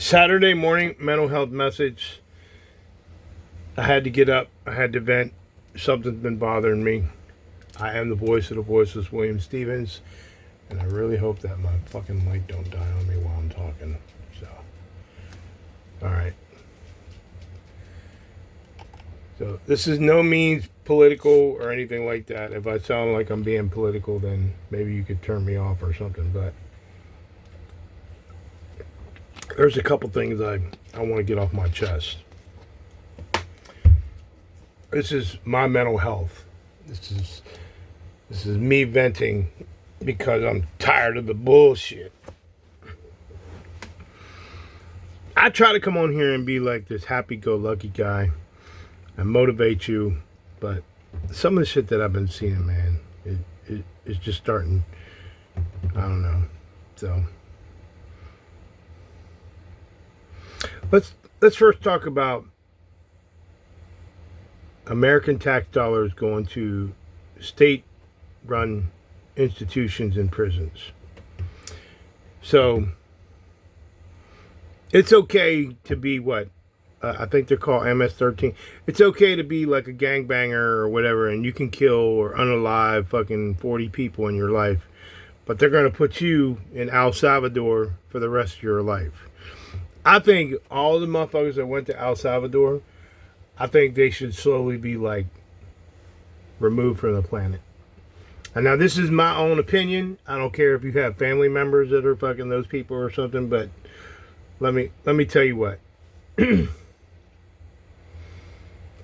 Saturday morning mental health message. I had to get up. I had to vent. Something's been bothering me. I am the voice of the voiceless, William Stevens, and I really hope that my fucking mic don't die on me while I'm talking. So, all right. So this is no means political or anything like that. If I sound like I'm being political, then maybe you could turn me off or something. But there's a couple things I want to get off my chest. This is my mental health. This is me venting because I'm tired of the bullshit. I try to come on here and be like this happy-go-lucky guy and motivate you, but some of the shit that I've been seeing, man, it's just starting. I don't know. So let's first talk about American tax dollars going to state-run institutions and prisons. So it's okay to be what? I think they're called MS-13. It's okay to be like a gangbanger or whatever, and you can kill or unalive fucking 40 people in your life, but they're going to put you in El Salvador for the rest of your life. I think all the motherfuckers that went to El Salvador, I think they should slowly be like removed from the planet. And now this is my own opinion. I don't care if you have family members that are fucking those people or something, but let me tell you what.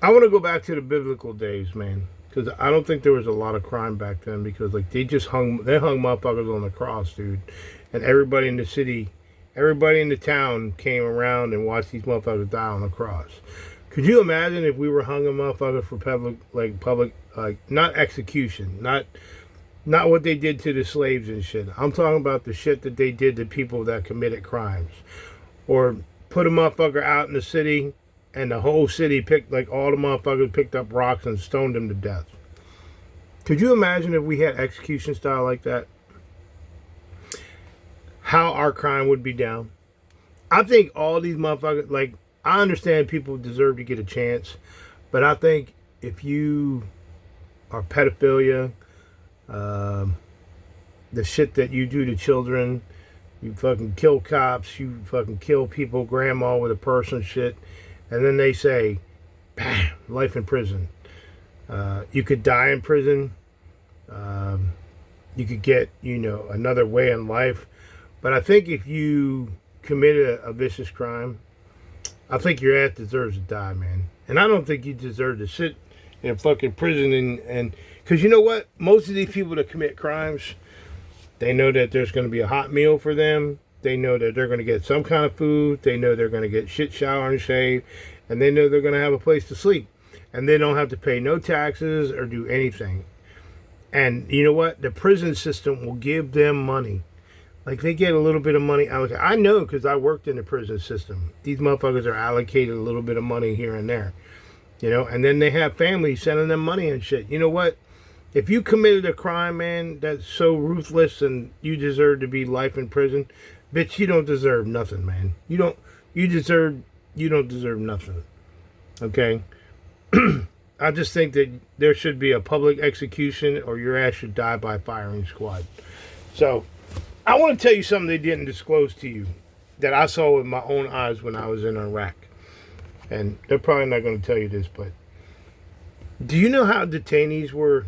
I want to go back to the biblical days, man, because I don't think there was a lot of crime back then, because like they hung motherfuckers on the cross, dude, and everybody in the city, everybody in the town came around and watched these motherfuckers die on the cross. Could you imagine if we were hung a motherfucker for public, not execution, not what they did to the slaves and shit. I'm talking about the shit that they did to people that committed crimes, or put a motherfucker out in the city, and the whole city all the motherfuckers picked up rocks and stoned them to death. Could you imagine if we had execution style like that? How our crime would be down? I think all these motherfuckers, I understand people deserve to get a chance, but I think if you are pedophilia, the shit that you do to children, you fucking kill cops, you fucking kill people, grandma with a purse and shit, and then they say, bam, life in prison. You could die in prison. You could get, another way in life. But I think if you committed a vicious crime, I think your ass deserves to die, man. And I don't think you deserve to sit in a fucking prison and because you know what? Most of these people that commit crimes, they know that there's going to be a hot meal for them. They know that they're going to get some kind of food. They know they're going to get shit, shower, and shave. And they know they're going to have a place to sleep. And they don't have to pay no taxes or do anything. And you know what? The prison system will give them money. Like, they get a little bit of money allocated. I know because I worked in the prison system. These motherfuckers are allocated a little bit of money here and there. And then they have families sending them money and shit. You know what? If you committed a crime, man, that's so ruthless and you deserve to be life in prison, bitch, you don't deserve nothing, man. You don't deserve nothing. Okay? I just think that there should be a public execution or your ass should die by firing squad. So, I want to tell you something they didn't disclose to you that I saw with my own eyes when I was in Iraq. And they're probably not going to tell you this, but do you know how detainees were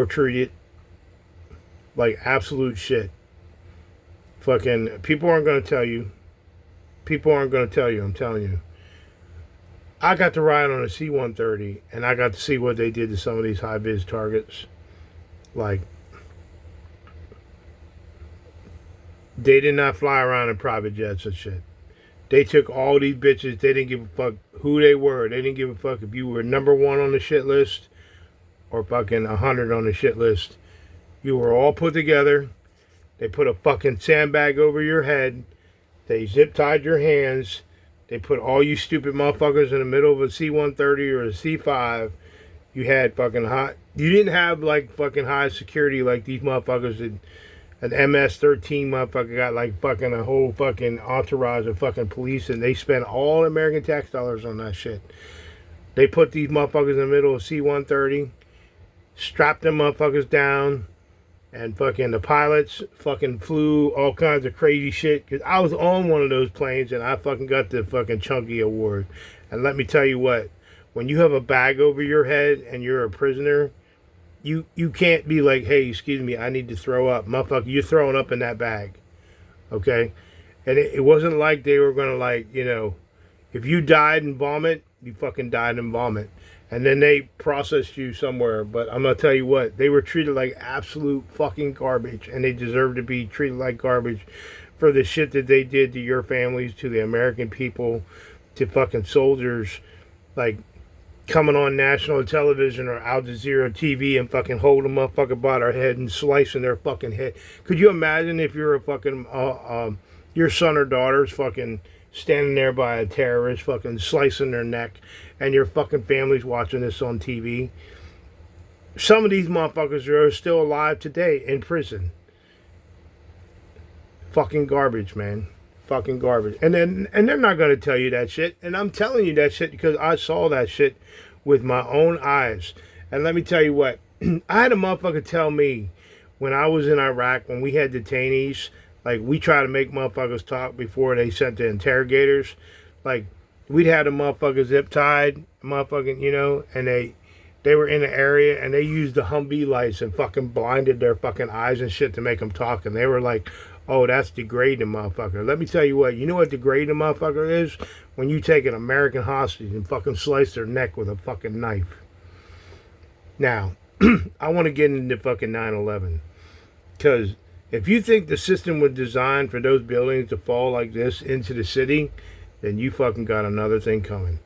treated? Like absolute shit. Fucking people aren't going to tell you. People aren't going to tell you, I'm telling you. I got to ride on a C-130 and I got to see what they did to some of these high-vis targets. Like, they did not fly around in private jets and shit. They took all these bitches. They didn't give a fuck who they were. They didn't give a fuck if you were number 1 on the shit list or fucking 100 on the shit list. You were all put together. They put a fucking sandbag over your head. They zip tied your hands. They put all you stupid motherfuckers in the middle of a C-130 or a C-5. You had fucking high. You didn't have like fucking high security like these motherfuckers that an MS-13 motherfucker got like fucking a whole fucking entourage of fucking police, and they spent all American tax dollars on that shit. They put these motherfuckers in the middle of C-130, strapped them motherfuckers down, and fucking the pilots fucking flew all kinds of crazy shit. Because I was on one of those planes, and I fucking got the fucking Chunky Award. And let me tell you what, when you have a bag over your head and you're a prisoner, you can't be like, hey, excuse me, I need to throw up. Motherfucker, you're throwing up in that bag. Okay? And it wasn't like they were going to, like, you know, if you died in vomit, you fucking died in vomit. And then they processed you somewhere. But I'm going to tell you what, they were treated like absolute fucking garbage. And they deserve to be treated like garbage for the shit that they did to your families, to the American people, to fucking soldiers. Like, coming on national television or Al Jazeera TV and fucking holding a motherfucker by their head and slicing their fucking head. Could you imagine if you're a fucking, your son or daughter's fucking standing there by a terrorist fucking slicing their neck and your fucking family's watching this on TV? Some of these motherfuckers are still alive today in prison. Fucking garbage, man. Fucking garbage. And they're not going to tell you that shit. And I'm telling you that shit because I saw that shit with my own eyes. And let me tell you what, I had a motherfucker tell me when I was in Iraq, when we had detainees, like, we try to make motherfuckers talk before they sent the interrogators. Like, we'd had a motherfucker zip tied, motherfucking, you know, and they were in the area and they used the Humvee lights and fucking blinded their fucking eyes and shit to make them talk. And they were like, oh, that's degrading, motherfucker. Let me tell you what, you know what degrading, motherfucker, is? When you take an American hostage and fucking slice their neck with a fucking knife. Now, I want to get into fucking 9/11. Because if you think the system was designed for those buildings to fall like this into the city, then you fucking got another thing coming.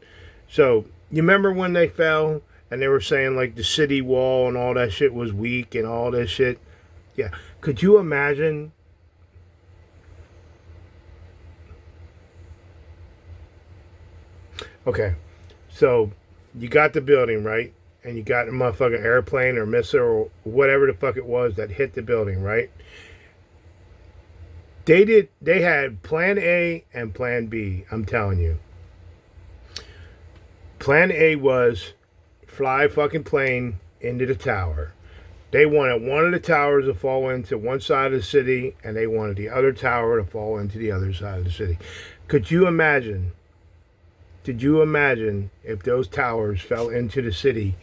So, you remember when they fell and they were saying like the city wall and all that shit was weak and all this shit? Yeah. Could you imagine? Okay, so you got the building, right? And you got a motherfucking airplane or missile or whatever the fuck it was that hit the building, right? They had plan A and plan B, I'm telling you. Plan A was fly fucking plane into the tower. They wanted one of the towers to fall into one side of the city, and they wanted the other tower to fall into the other side of the city. Could you imagine? Did you imagine if those towers fell into the city?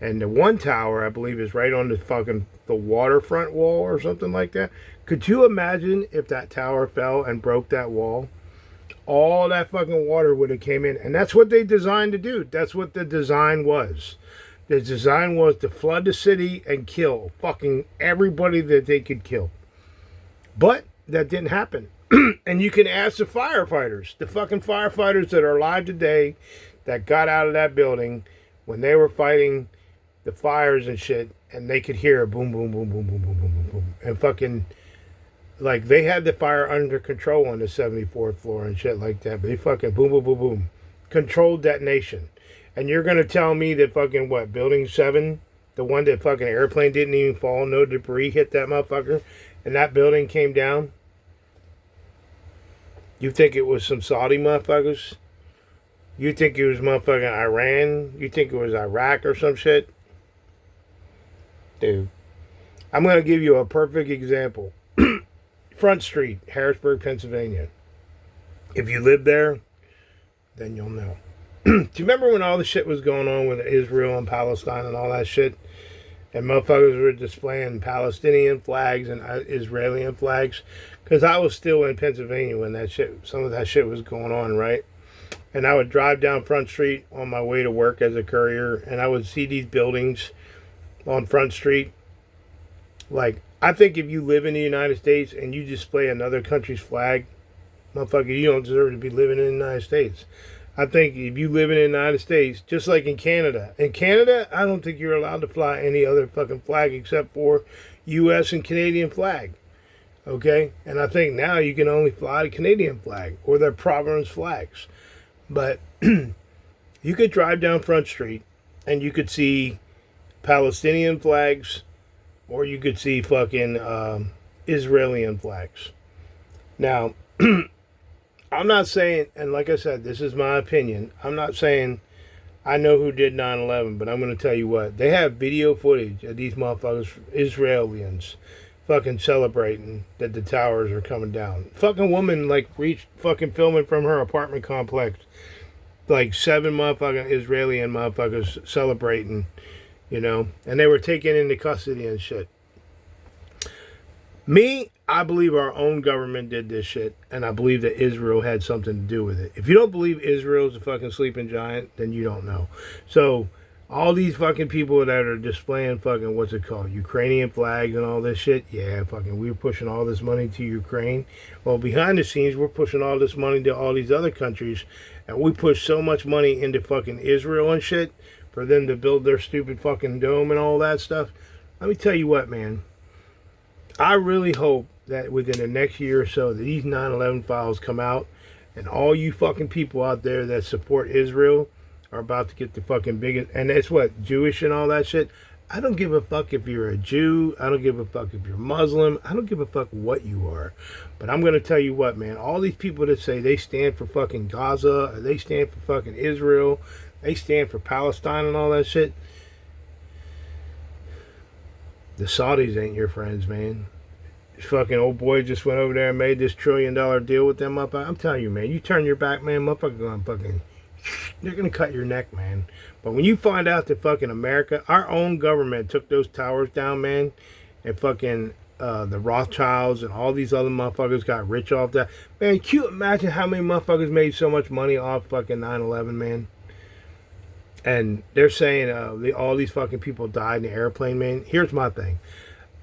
And the one tower, I believe, is right on the fucking the waterfront wall or something like that. Could you imagine if that tower fell and broke that wall? All that fucking water would have came in. And that's what they designed to do. That's what the design was. The design was to flood the city and kill fucking everybody that they could kill. But that didn't happen. And you can ask the firefighters, the fucking firefighters that are alive today that got out of that building when they were fighting the fires and shit, and they could hear a boom, boom, boom, boom, boom, boom, boom, boom, boom. And fucking, like, they had the fire under control on the 74th floor and shit like that. But they fucking boom, boom, boom, boom. Controlled detonation. And you're going to tell me that fucking, what, Building 7, the one that fucking airplane didn't even fall, no debris hit that motherfucker, and that building came down? You think it was some Saudi motherfuckers? You think it was motherfucking Iran? You think it was Iraq or some shit? Dude, I'm going to give you a perfect example. Front Street, Harrisburg, Pennsylvania. If you live there, then you'll know. Do you remember when all the shit was going on with Israel and Palestine and all that shit? And motherfuckers were displaying Palestinian flags and Israeli flags? Because I was still in Pennsylvania when that shit, some of that shit was going on, right? And I would drive down Front Street on my way to work as a courier, and I would see these buildings on Front Street. Like, I think if you live in the United States and you display another country's flag, motherfucker, you don't deserve to be living in the United States. I think if you live in the United States, just like in Canada. In Canada, I don't think you're allowed to fly any other fucking flag except for U.S. and Canadian flag. Okay? And I think now you can only fly the Canadian flag or their province flags. But you could drive down Front Street and you could see Palestinian flags, or you could see fucking Israeli flags. Now, I'm not saying, and like I said, this is my opinion. I'm not saying I know who did 9/11, but I'm going to tell you what. They have video footage of these motherfuckers, Israelis, fucking celebrating that the towers are coming down. Fucking woman, like, reached fucking filming from her apartment complex. Like, 7 motherfucking Israeli motherfuckers celebrating, you know, and they were taken into custody and shit. Me, I believe our own government did this shit, and I believe that Israel had something to do with it. If you don't believe Israel's a fucking sleeping giant, then you don't know. So, all these fucking people that are displaying fucking, what's it called, Ukrainian flags and all this shit, yeah, fucking, we're pushing all this money to Ukraine. Well, behind the scenes, we're pushing all this money to all these other countries, and we push so much money into fucking Israel and shit for them to build their stupid fucking dome and all that stuff. Let me tell you what, man. I really hope that within the next year or so that these 9/11 files come out, and all you fucking people out there that support Israel are about to get the fucking biggest, and it's what, Jewish and all that shit. I don't give a fuck if you're a Jew. I don't give a fuck if you're Muslim. I don't give a fuck what you are. But I'm going to tell you what, man. All these people that say they stand for fucking Gaza, or they stand for fucking Israel, they stand for Palestine and all that shit. The Saudis ain't your friends, man. This fucking old boy just went over there and made this $1 trillion deal with them up. I'm telling you, man, you turn your back, man, motherfucker gonna fucking, they're gonna cut your neck, man. But when you find out that fucking America, our own government took those towers down, man, and fucking the Rothschilds and all these other motherfuckers got rich off that, man, can you imagine how many motherfuckers made so much money off fucking 9/11, man? And they're saying all these fucking people died in the airplane, man. Here's my thing.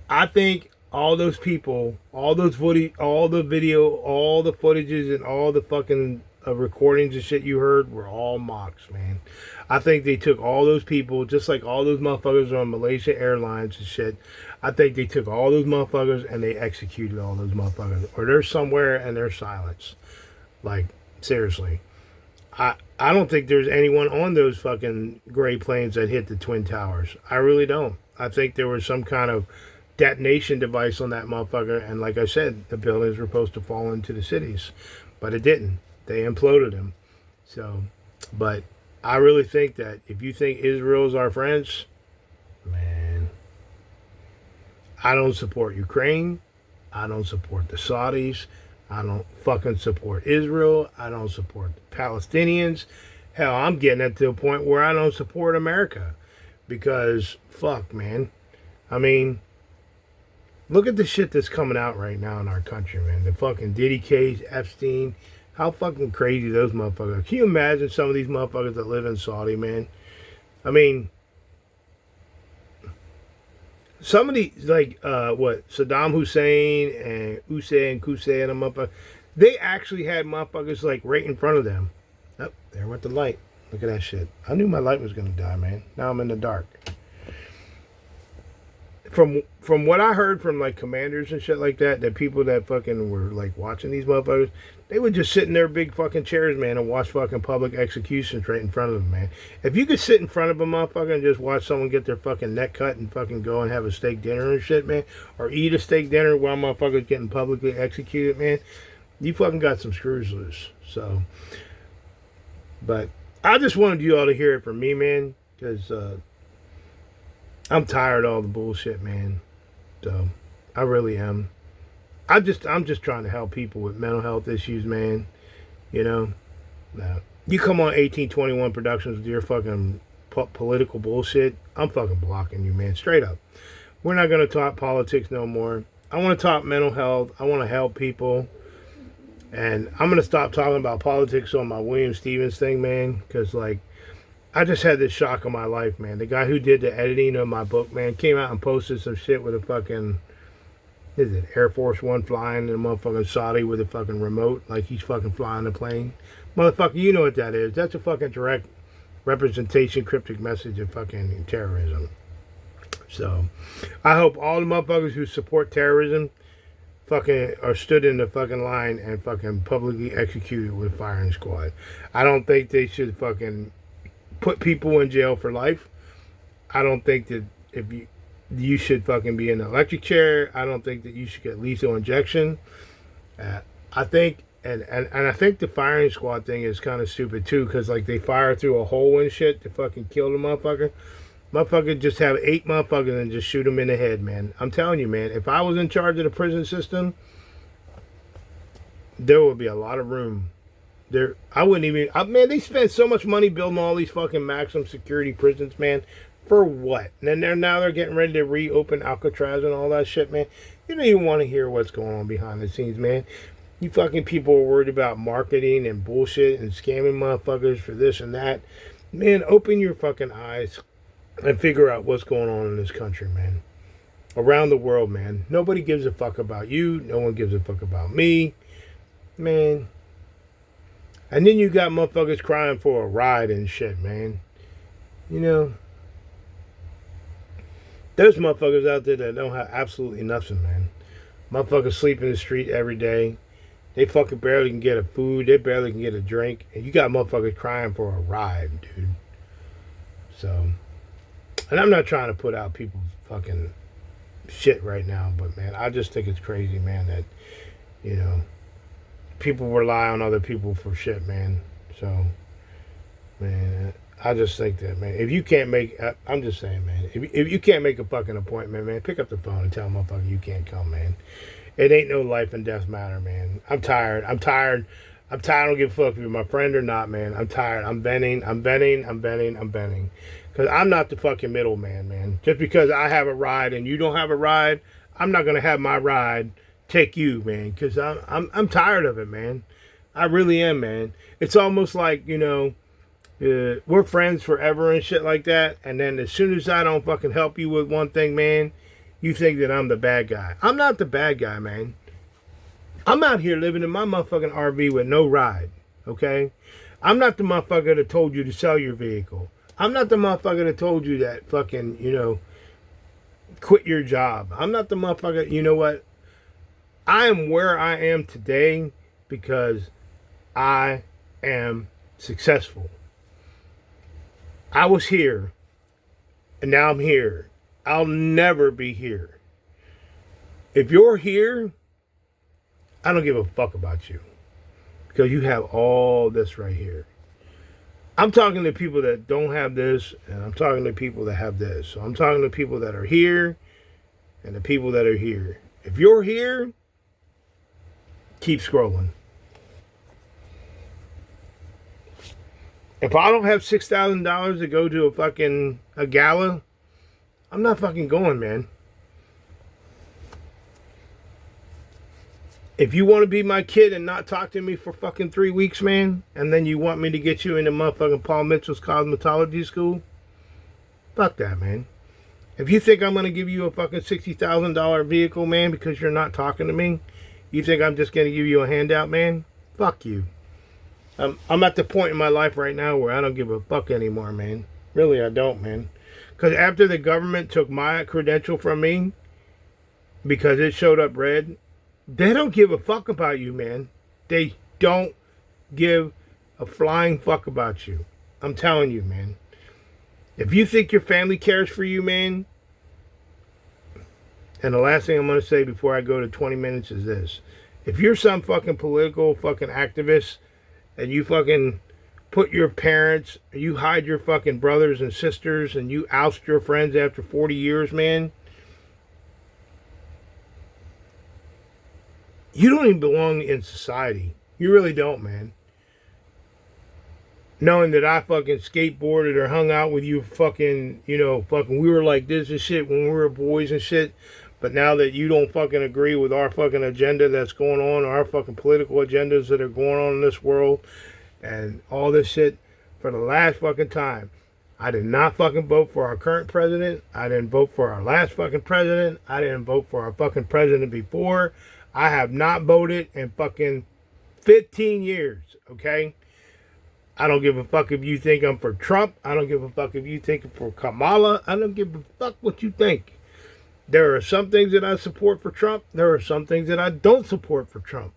I think all those people, all those footage, all the video, all the footages, and all the fucking recordings and shit you heard were all mocks, man. I think they took all those people, just like all those motherfuckers on Malaysia Airlines and shit. I think they took all those motherfuckers and they executed all those motherfuckers. Or they're somewhere and they're silenced. Like, seriously. I don't think there's anyone on those fucking gray planes that hit the Twin Towers. I really don't. I think there was some kind of detonation device on that motherfucker, and like I said, the buildings were supposed to fall into the cities, but it didn't. They imploded them. So, but I really think that if you think Israel's our friends, man, I don't support Ukraine. I don't support the Saudis. I don't fucking support Israel. I don't support the Palestinians. Hell, I'm getting it to a point where I don't support America. Because, fuck, man. I mean, look at the shit that's coming out right now in our country, man. The fucking Diddy case, Epstein. How fucking crazy those motherfuckers are. Can you imagine some of these motherfuckers that live in Saudi, man? I mean, some of these, like, Saddam Hussein and Qusay and them motherfuckers, they actually had motherfuckers, like, right in front of them. Oh, there went the light. Look at that shit. I knew my light was going to die, man. Now I'm in the dark. From what I heard from, like, commanders and shit like that, that people that fucking were, like, watching these motherfuckers, they would just sit in their big fucking chairs, man, and watch fucking public executions right in front of them, man. If you could sit in front of a motherfucker and just watch someone get their fucking neck cut and fucking go and have a steak dinner and shit, man, or eat a steak dinner while motherfuckers getting publicly executed, man, you fucking got some screws loose. So, but I just wanted you all to hear it from me, man, because I'm tired of all the bullshit, man. So, I really am. I'm just trying to help people with mental health issues, man. You know, you come on 1821 Productions with your fucking political bullshit, I'm fucking blocking you, man. Straight up. We're not gonna talk politics no more. I want to talk mental health. I want to help people, and I'm gonna stop talking about politics on my William Stevens thing, man. Because like, I just had this shock of my life, man. The guy who did the editing of my book, man, came out and posted some shit with a fucking, is it Air Force One flying in a motherfucking Saudi with a fucking remote, like he's fucking flying the plane. Motherfucker, you know what that is. That's a fucking direct representation, cryptic message of fucking terrorism. So, I hope all the motherfuckers who support terrorism fucking are stood in the fucking line and fucking publicly executed with a firing squad. I don't think they should fucking put people in jail for life. I don't think that if you should fucking be in an electric chair. I don't think that you should get lethal injection. I think, and I think the firing squad thing is kind of stupid too, because like they fire through a hole and shit to fucking kill the motherfucker. Motherfucker, just have 8 motherfuckers and just shoot them in the head, man. I'm telling you, man. If I was in charge of the prison system, there would be a lot of room. There, I wouldn't even. Man, they spend so much money building all these fucking maximum security prisons, man. For what? And then they're getting ready to reopen Alcatraz and all that shit, man. You don't even want to hear what's going on behind the scenes, man. You fucking people are worried about marketing and bullshit and scamming motherfuckers for this and that. Man, open your fucking eyes and figure out what's going on in this country, man. Around the world, man. Nobody gives a fuck about you. No one gives a fuck about me. Man. And then you got motherfuckers crying for a ride and shit, man. You know, there's motherfuckers out there that don't have absolutely nothing, man. Motherfuckers sleep in the street every day. They fucking barely can get a food. They barely can get a drink. And you got motherfuckers crying for a ride, dude. So, and I'm not trying to put out people's fucking shit right now, but man, I just think it's crazy, man, that, you know, people rely on other people for shit, man. So, man, I just think that, man, if you can't make, I'm just saying, man, if you can't make a fucking appointment, man, pick up the phone and tell a motherfucker you can't come, man. It ain't no life and death matter, man. I'm tired. I don't give a fuck if you're my friend or not, man. I'm tired. I'm venting. Because I'm not the fucking middleman, man. Just because I have a ride and you don't have a ride, I'm not going to have my ride take you, man. Because I'm tired of it, man. I really am, man. It's almost like, you know, we're friends forever and shit like that. And then as soon as I don't fucking help you with one thing, man, you think that I'm the bad guy. I'm not the bad guy, man. I'm out here living in my motherfucking RV with no ride, okay? I'm not the motherfucker that told you to sell your vehicle. I'm not the motherfucker that told you that fucking, you know, quit your job. I'm not the motherfucker, you know what? I am where I am today because I am successful. I was here, and now I'm here. I'll never be here. If you're here, I don't give a fuck about you. Because you have all this right here. I'm talking to people that don't have this, and I'm talking to people that have this. So I'm talking to people that are here, and the people that are here. If you're here, keep scrolling. If I don't have $6,000 to go to a gala, I'm not fucking going, man. If you want to be my kid and not talk to me for fucking 3 weeks, man, and then you want me to get you into motherfucking Paul Mitchell's cosmetology school, fuck that, man. If you think I'm going to give you a fucking $60,000 vehicle, man, because you're not talking to me, you think I'm just going to give you a handout, man? Fuck you. I'm at the point in my life right now where I don't give a fuck anymore, man. Really, I don't, man. Because after the government took my credential from me, because it showed up red, they don't give a fuck about you, man. They don't give a flying fuck about you. I'm telling you, man. If you think your family cares for you, man, and the last thing I'm going to say before I go to 20 minutes is this. If you're some fucking political fucking activist and you fucking put your parents, you hide your fucking brothers and sisters, and you oust your friends after 40 years, man, you don't even belong in society. You really don't, man. Knowing that I fucking skateboarded or hung out with you fucking, you know, fucking we were like this and shit when we were boys and shit. But now that you don't fucking agree with our fucking agenda that's going on, our fucking political agendas that are going on in this world and all this shit, for the last fucking time, I did not fucking vote for our current president. I didn't vote for our last fucking president. I didn't vote for our fucking president before. I have not voted in fucking 15 years, okay? I don't give a fuck if you think I'm for Trump. I don't give a fuck if you think I'm for Kamala. I don't give a fuck what you think. There are some things that I support for Trump. There are some things that I don't support for Trump.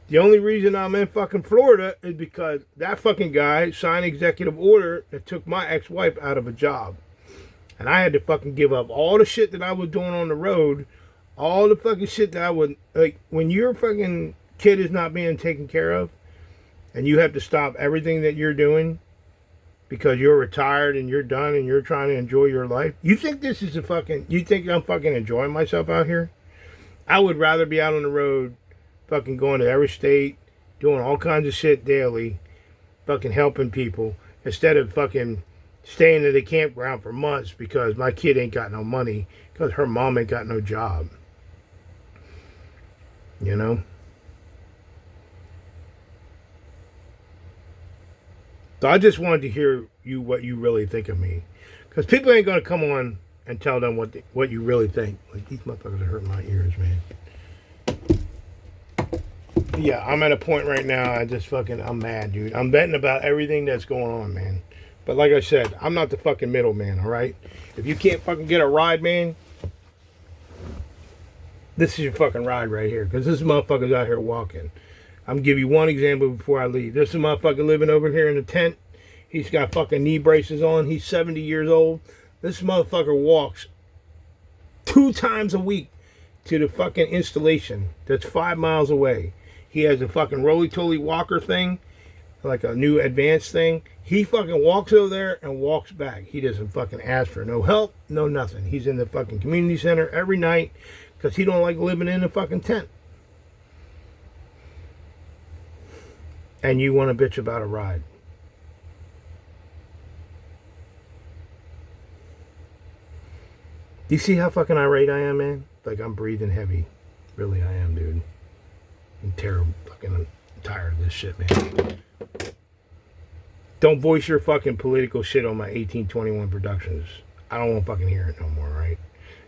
The only reason I'm in fucking Florida is because that fucking guy signed an executive order that took my ex-wife out of a job. And I had to fucking give up all the shit that I was doing on the road, all the fucking shit that I would, like, when your fucking kid is not being taken care of, and you have to stop everything that you're doing because you're retired and you're done and you're trying to enjoy your life. You think this is you think I'm fucking enjoying myself out here? I would rather be out on the road, fucking going to every state, doing all kinds of shit daily, fucking helping people, instead of fucking staying at a campground for months because my kid ain't got no money because her mom ain't got no job. You know? So I just wanted to hear what you really think of me. Because people ain't going to come on and tell them what you really think. Like, these motherfuckers are hurting my ears, man. Yeah, I'm at a point right now, I'm mad, dude. I'm betting about everything that's going on, man. But like I said, I'm not the fucking middleman, all right? If you can't fucking get a ride, man, this is your fucking ride right here. Because this motherfucker's out here walking. I'm going to give you one example before I leave. This is a motherfucker living over here in the tent. He's got fucking knee braces on. He's 70 years old. This motherfucker walks 2 times a week to the fucking installation that's 5 miles away. He has a fucking roly-toly walker thing, like a new advanced thing. He fucking walks over there and walks back. He doesn't fucking ask for no help, no nothing. He's in the fucking community center every night because he don't like living in a fucking tent. And you want to bitch about a ride. Do you see how fucking irate I am, man? Like, I'm breathing heavy. Really, I am, dude. I'm terrible. I'm tired of this shit, man. Don't voice your fucking political shit on my 1821 Productions. I don't want to fucking hear it no more, right?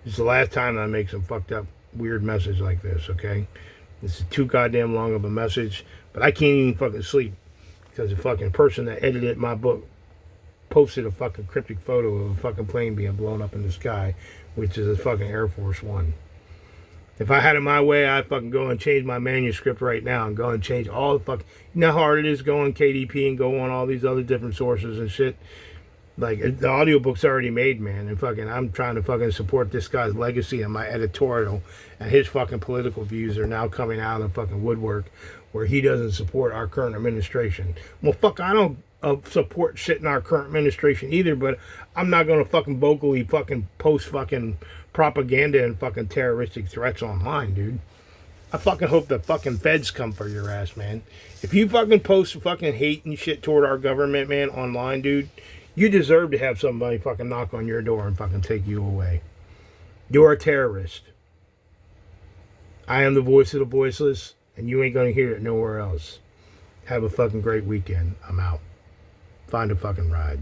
This is the last time I make some fucked up, weird message like this, okay? This is too goddamn long of a message, but I can't even fucking sleep because the fucking person that edited my book posted a fucking cryptic photo of a fucking plane being blown up in the sky, which is a fucking Air Force One. If I had it my way, I'd fucking go and change my manuscript right now and go and change all the fucking... You know how hard it is go on KDP and go on all these other different sources and shit? Like, the audiobook's already made, man. And fucking, I'm trying to fucking support this guy's legacy and my editorial. And his fucking political views are now coming out of the fucking woodwork where he doesn't support our current administration. Well, fuck, I don't support shit in our current administration either, but I'm not going to fucking vocally fucking post fucking propaganda and fucking terroristic threats online, dude. I fucking hope the fucking feds come for your ass, man. If you fucking post fucking hate and shit toward our government, man, online, dude, you deserve to have somebody fucking knock on your door and fucking take you away. You're a terrorist. I am the voice of the voiceless, and you ain't gonna hear it nowhere else. Have a fucking great weekend. I'm out. Find a fucking ride.